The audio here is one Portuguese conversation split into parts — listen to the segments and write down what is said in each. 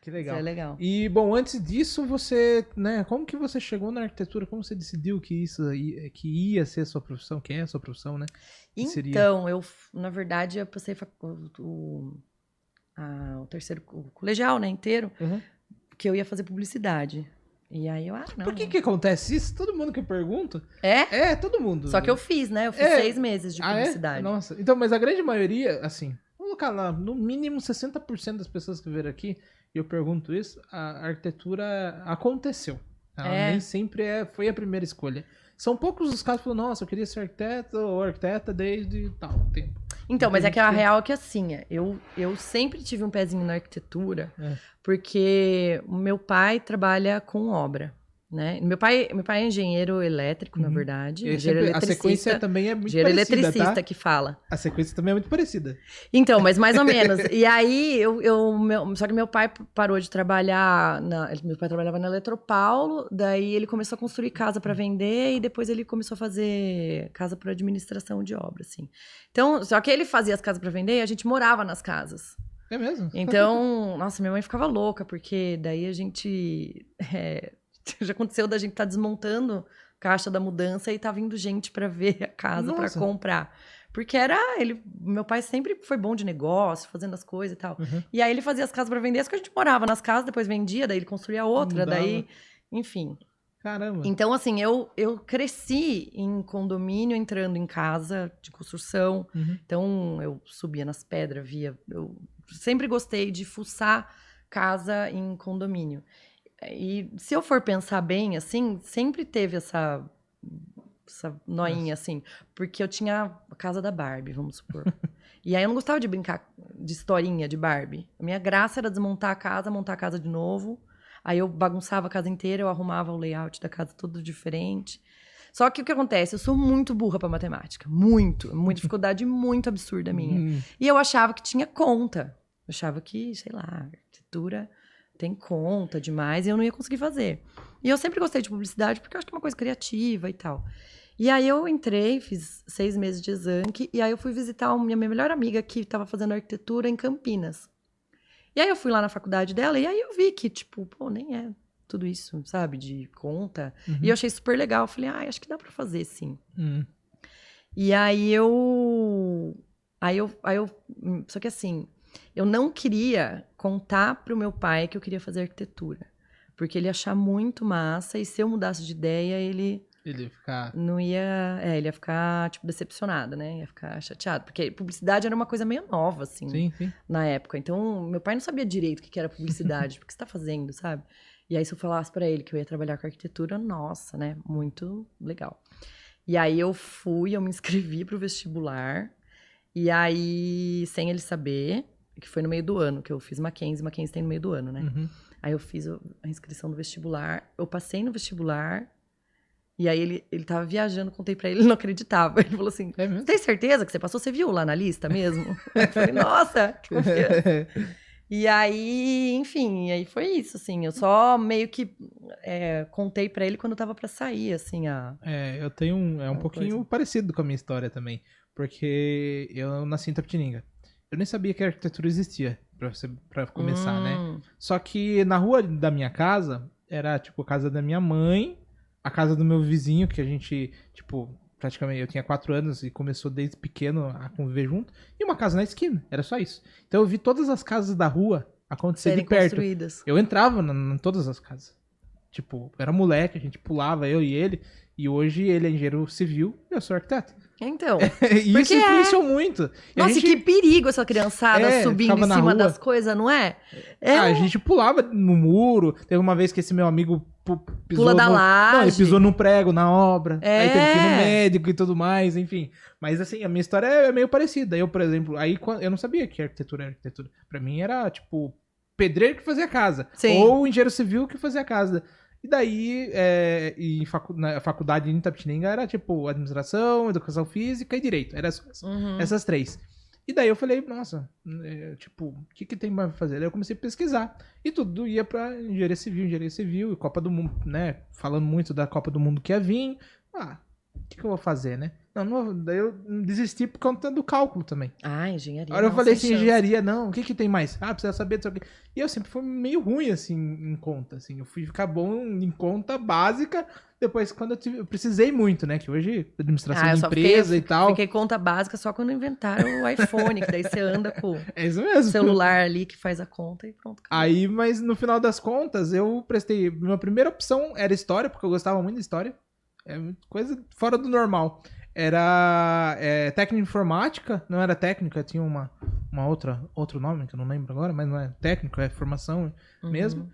Que legal. Isso é legal. E, bom, antes disso, você, né, como que você chegou na arquitetura? Como você decidiu que que ia ser a sua profissão, que é a sua profissão, né? Que seria? Então, na verdade, eu passei o terceiro o colegial, né, inteiro, Uhum. que eu ia fazer publicidade. E aí não. Por que acontece isso? Todo mundo que pergunta. É? Todo mundo. Só que eu fiz, né? Eu fiz 6 meses de publicidade. Nossa. Então, mas a grande maioria, assim, vamos colocar lá, no mínimo 60% das pessoas que viram aqui, e eu pergunto isso, a arquitetura aconteceu. Ela nem sempre foi a primeira escolha. São poucos os casos que falam, nossa, eu queria ser arquiteto ou arquiteta desde tal tempo. Então, mas é que a real é que assim, eu sempre tive um pezinho na arquitetura, porque o meu pai trabalha com obra, né? Meu pai é engenheiro elétrico, na verdade. A sequência também é muito engenheiro parecida, eletricista tá? que fala. A sequência também é muito parecida. Então, mas mais ou menos. E aí, só que meu pai parou de trabalhar, meu pai trabalhava na Eletropaulo, daí ele começou a construir casa para vender e depois ele começou a fazer casa para administração de obra, assim. Então, só que ele fazia as casas para vender e a gente morava nas casas. É mesmo? Então, nossa, minha mãe ficava louca, porque daí a gente... já aconteceu da gente estar desmontando a caixa da mudança e tá vindo gente para ver a casa, para comprar. Porque meu pai sempre foi bom de negócio, fazendo as coisas e tal. E aí ele fazia as casas para vender, as que a gente morava nas casas, depois vendia, daí ele construía outra, daí, enfim. Caramba. Então, assim, eu cresci em condomínio, entrando em casa de construção. Então, eu subia nas pedras, eu sempre gostei de fuçar casa em condomínio. E se eu for pensar bem, assim, sempre teve essa noinha, assim. Porque eu tinha a casa da Barbie, vamos supor. E aí eu não gostava de brincar de historinha de Barbie. A minha graça era desmontar a casa, montar a casa de novo. Aí eu bagunçava a casa inteira, eu arrumava o layout da casa todo diferente. Só que o que acontece? Eu sou muito burra pra matemática. Muita dificuldade muito absurda minha. E eu achava que tinha conta. Eu achava que, sei lá, arquitetura... tem conta demais e eu não ia conseguir fazer. E eu sempre gostei de publicidade porque eu acho que é uma coisa criativa e tal. E aí eu entrei, fiz 6 meses de exame e aí eu fui visitar a minha melhor amiga que estava fazendo arquitetura em Campinas. E aí eu fui lá na faculdade dela e aí eu vi que, tipo, pô, nem é tudo isso, sabe, de conta. E eu achei super legal. Eu falei, acho que dá pra fazer, sim. E aí eu... Só que assim... eu não queria contar pro meu pai que eu queria fazer arquitetura. Porque ele ia achar muito massa e se eu mudasse de ideia, ele ia ficar... não ia... ele ia ficar, tipo, decepcionado, né? Ia ficar chateado. Porque publicidade era uma coisa meio nova, assim, sim. na época. Então, meu pai não sabia direito o que era publicidade. O que você tá fazendo, sabe? E aí, se eu falasse pra ele que eu ia trabalhar com arquitetura, nossa, né? Muito legal. E aí, eu me inscrevi pro vestibular. E aí, sem ele saber... que foi no meio do ano, que eu fiz Mackenzie tem no meio do ano, né? Aí eu fiz a inscrição do vestibular, eu passei no vestibular, e aí ele tava viajando, contei pra ele, ele não acreditava. Ele falou assim, você tem certeza que você passou? Você viu lá na lista mesmo? Eu falei, nossa, que confiança. E aí, enfim, aí foi isso, assim, eu só meio que contei pra ele quando eu tava pra sair, assim, eu tenho um pouquinho parecido com a minha história também, porque eu nasci em Itapetininga. Eu nem sabia que a arquitetura existia, pra começar, né? Só que na rua da minha casa, era, tipo, a casa da minha mãe, a casa do meu vizinho, que a gente, tipo, praticamente, eu tinha 4 anos e começou desde pequeno a conviver junto, e uma casa na esquina, era só isso. Então eu vi todas as casas da rua acontecer de perto. Construídas. Eu entrava em todas as casas. Tipo, era moleque, a gente pulava, eu e ele, e hoje ele é engenheiro civil e eu sou arquiteto. Então, e isso influenciou muito. Nossa, que perigo essa criançada subindo em cima das coisas, não é? A gente pulava no muro. Teve uma vez que esse meu amigo pisou pula da laje. Não, ele pisou num prego na obra. Aí teve que ir no médico e tudo mais, enfim. Mas assim, a minha história é meio parecida. Eu, por exemplo, eu não sabia que arquitetura era arquitetura. Pra mim era, tipo, pedreiro que fazia casa. Sim. Ou engenheiro civil que fazia casa. E daí, na faculdade em Itapetininga era tipo administração, educação física e direito. Era essas 3. E daí eu falei, nossa, tipo, o que tem pra fazer? Daí eu comecei a pesquisar. E tudo ia pra engenharia civil, e Copa do Mundo, né? Falando muito da Copa do Mundo que ia vir. que eu vou fazer, né? Daí eu desisti por conta do cálculo também. Engenharia. Agora eu falei assim, engenharia, não, o que tem mais? Precisa saber disso aqui. E eu sempre fui meio ruim, assim, em conta, assim. Eu fui ficar bom em conta básica, depois quando eu precisei muito, né? Que hoje, administração de empresa e tal. Fiquei conta básica só quando inventaram o iPhone, que daí você anda com isso mesmo. O celular ali que faz a conta e pronto. Acabou. Aí, mas no final das contas, eu prestei... Minha primeira opção era história, porque eu gostava muito de história. É coisa fora do normal. Era técnica de informática, não era técnica, tinha outro nome, que eu não lembro agora, mas não é técnico, é formação mesmo.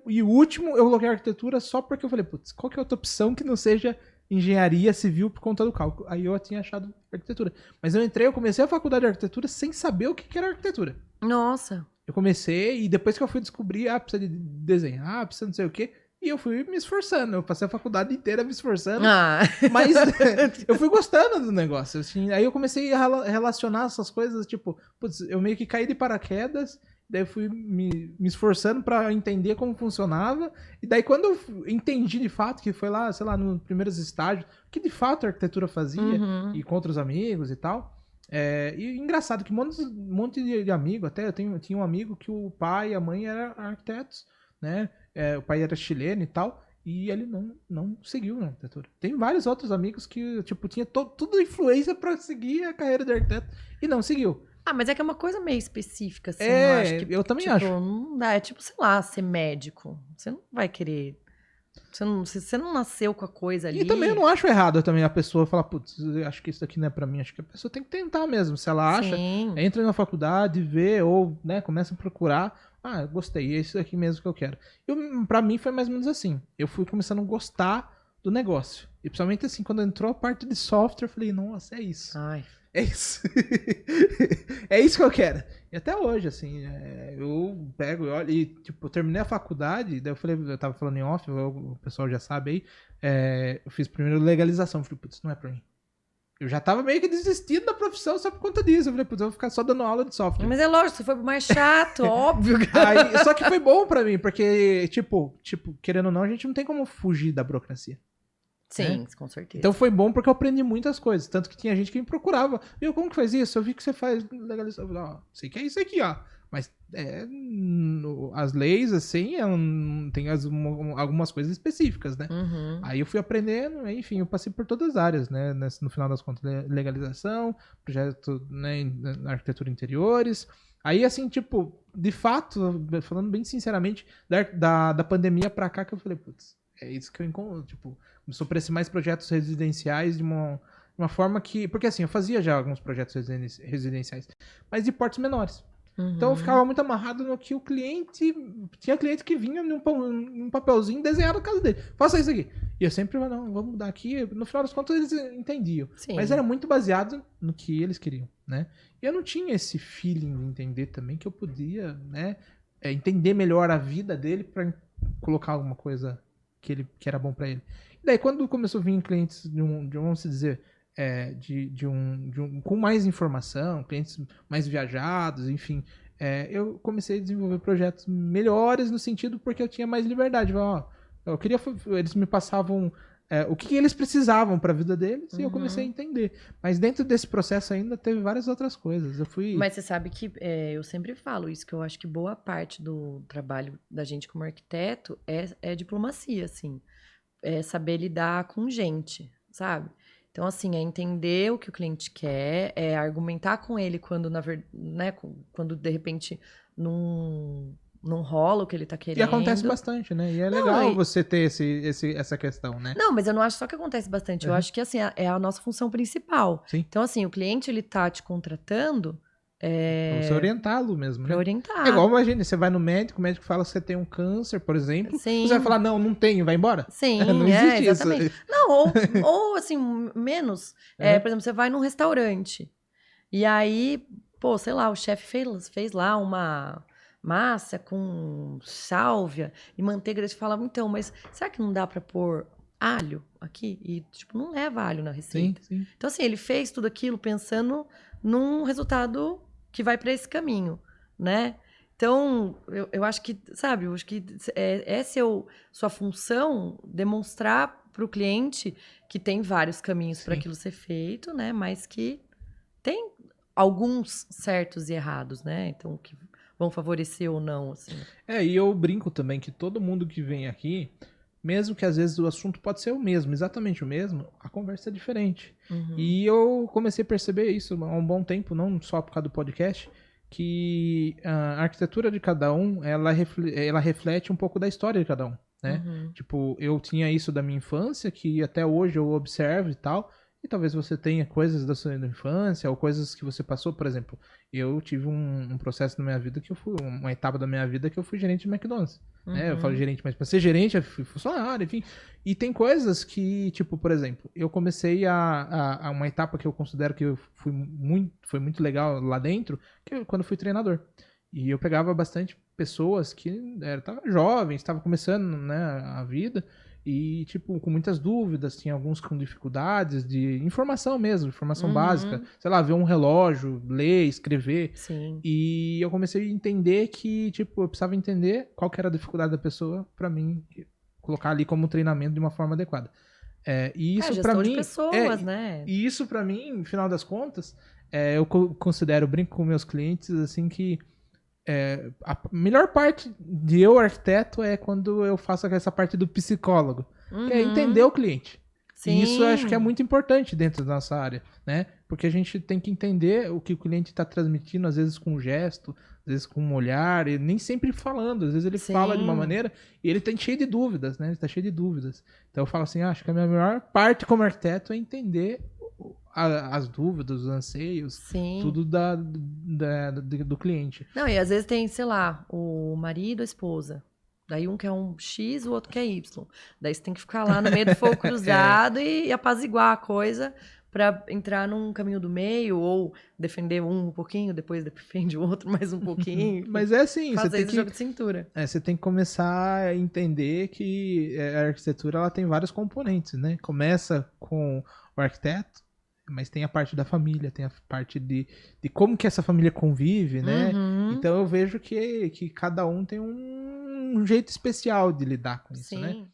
E o último, eu coloquei arquitetura só porque eu falei, putz, qual que é outra opção que não seja engenharia civil por conta do cálculo? Aí eu tinha achado arquitetura. Mas eu comecei a faculdade de arquitetura sem saber o que era arquitetura. Nossa. Eu comecei e depois que eu fui descobrir, precisa de desenhar, precisa não sei o quê. E eu fui me esforçando, eu passei a faculdade inteira me esforçando, mas eu fui gostando do negócio, assim, aí eu comecei a relacionar essas coisas, tipo, putz, eu meio que caí de paraquedas, daí eu fui me esforçando pra entender como funcionava, e daí quando eu entendi de fato, que foi lá, sei lá, nos primeiros estágios, que de fato a arquitetura fazia, e com outros amigos e tal, e engraçado que um monte de amigo, até eu tinha um amigo que o pai e a mãe eram arquitetos, né? O pai era chileno e tal, e ele não seguiu na arquitetura. Tem vários outros amigos que, tipo, tinha tudo influência pra seguir a carreira de arquiteto e não seguiu. Mas é que é uma coisa meio específica, assim, eu acho. Que, eu também acho. Não dá, é tipo, sei lá, ser médico. Você não vai querer... Você não nasceu com a coisa ali. E também eu não acho errado também a pessoa falar, putz, acho que isso aqui não é pra mim. Acho que a pessoa tem que tentar mesmo. Se ela acha, entra na faculdade, vê, ou, né, começa a procurar. Gostei, é isso aqui mesmo que eu quero. Pra mim foi mais ou menos assim. Eu fui começando a gostar do negócio. E principalmente assim, quando entrou a parte de software, eu falei, nossa, é isso. É isso. É isso que eu quero. E até hoje, assim, eu pego e olho, e tipo, eu terminei a faculdade, daí eu tava falando em off, o pessoal já sabe aí, eu fiz primeiro legalização, eu falei, putz, não é pra mim. Eu já tava meio que desistindo da profissão só por conta disso. Eu falei, putz, eu vou ficar só dando aula de software. Mas é lógico, você foi pro mais chato, óbvio. Só que foi bom pra mim, porque, tipo, querendo ou não, a gente não tem como fugir da burocracia. Sim, né? Com certeza. Então foi bom porque eu aprendi muitas coisas. Tanto que tinha gente que me procurava. Viu, como que faz isso? Eu vi que você faz legalização. Eu falei, sei que é isso aqui, ó. Mas as leis, assim, tem algumas coisas específicas, né? Aí eu fui aprendendo, enfim, eu passei por todas as áreas, né? No final das contas, legalização, projeto, né, na arquitetura interiores. Aí, assim, tipo, de fato, falando bem sinceramente, da pandemia pra cá que eu falei, putz, é isso que eu encontro, tipo, começou a aparecer mais projetos residenciais de uma forma que... Porque, assim, eu fazia já alguns projetos residenciais, mas de portes menores. Então eu ficava muito amarrado no que o cliente... Tinha cliente que vinha num papelzinho desenhado na casa dele. Faça isso aqui. E eu sempre falava, não, vamos mudar aqui. No final das contas eles entendiam. Sim. Mas era muito baseado no que eles queriam, né? E eu não tinha esse feeling de entender também que eu podia, né? Entender melhor a vida dele para colocar alguma coisa que era bom para ele. E daí quando começou a vir clientes vamos dizer... com mais informação, clientes mais viajados, enfim, eu comecei a desenvolver projetos melhores no sentido porque eu tinha mais liberdade. Eu queria, eles me passavam o que eles precisavam para a vida deles e eu comecei a entender. Mas dentro desse processo ainda teve várias outras coisas. Mas você sabe que eu sempre falo isso, que eu acho que boa parte do trabalho da gente como arquiteto é diplomacia, assim. É saber lidar com gente, sabe? Então, assim, é entender o que o cliente quer, é argumentar com ele quando, né, quando de repente não rola o que ele tá querendo. E acontece bastante, né? E é legal você ter essa questão, né? Não, mas eu não acho só que acontece bastante. Eu acho que, assim, é a nossa função principal. Sim. Então, assim, o cliente, ele tá te contratando... Pra você orientá-lo mesmo, pra orientar. É igual, imagina, você vai no médico, o médico fala que você tem um câncer, por exemplo. Sim. Você vai falar, não tenho, vai embora? Sim, não existe exatamente. isso. Não, ou assim, menos. Por exemplo, você vai num restaurante. E aí, pô, sei lá, o chefe fez lá uma massa com sálvia e manteiga. Eles falavam, então, mas será que não dá pra pôr alho aqui? E, tipo, não leva alho na receita. Sim. Então, assim, ele fez tudo aquilo pensando num resultado que vai para esse caminho, né? Então, eu acho que, sabe, eu acho que sua função demonstrar pro cliente que tem vários caminhos para aquilo ser feito, né? Mas que tem alguns certos e errados, né? Então, que vão favorecer ou não, assim. E eu brinco também que todo mundo que vem aqui, mesmo que às vezes o assunto pode ser o mesmo, exatamente o mesmo, a conversa é diferente. E eu comecei a perceber isso há um bom tempo, não só por causa do podcast, que a arquitetura de cada um, ela reflete um pouco da história de cada um, né? Tipo, eu tinha isso da minha infância, que até hoje eu observo e tal, e talvez você tenha coisas da sua infância, ou coisas que você passou, por exemplo, eu tive um processo na minha vida que eu fui, uma etapa da minha vida que eu fui gerente de McDonald's, né? Eu falo gerente, mas para ser gerente eu fui funcionário, enfim. E tem coisas que, tipo, por exemplo, eu comecei a uma etapa que eu considero que eu foi muito legal lá dentro, que quando eu fui treinador. E eu pegava bastante pessoas que estavam jovens, estavam começando, né, a vida, e, tipo, com muitas dúvidas, tinha alguns com dificuldades de informação mesmo, informação básica. Sei lá, ver um relógio, ler, escrever. Sim. E eu comecei a entender que, tipo, eu precisava entender qual que era a dificuldade da pessoa pra mim colocar ali como treinamento de uma forma adequada. E isso pra mim... de pessoas, né? E isso pra mim, no final das contas, eu considero, brinco com meus clientes, assim, que a melhor parte de eu, arquiteto, é quando eu faço essa parte do psicólogo, que é entender o cliente. Sim. E isso eu acho que é muito importante dentro da nossa área, né? Porque a gente tem que entender o que o cliente está transmitindo, às vezes com um gesto, às vezes com um olhar, e nem sempre falando. Às vezes ele fala de uma maneira e ele tá cheio de dúvidas, né? Ele tá cheio de dúvidas. Então eu falo assim, acho que a minha melhor parte como arquiteto é entender as dúvidas, os anseios, tudo do cliente. Não, e às vezes tem, sei lá, o marido, a esposa. Daí um quer um X, o outro quer Y. Daí você tem que ficar lá no meio do fogo cruzado e apaziguar a coisa pra entrar num caminho do meio, ou defender um pouquinho, depois defende o outro mais um pouquinho. Mas é assim, você tem que jogo de cintura. Você tem que começar a entender que a arquitetura ela tem vários componentes, né? Começa com o arquiteto, mas tem a parte da família, tem a parte de como que essa família convive, né? Então eu vejo que cada um tem um jeito especial de lidar com isso, né?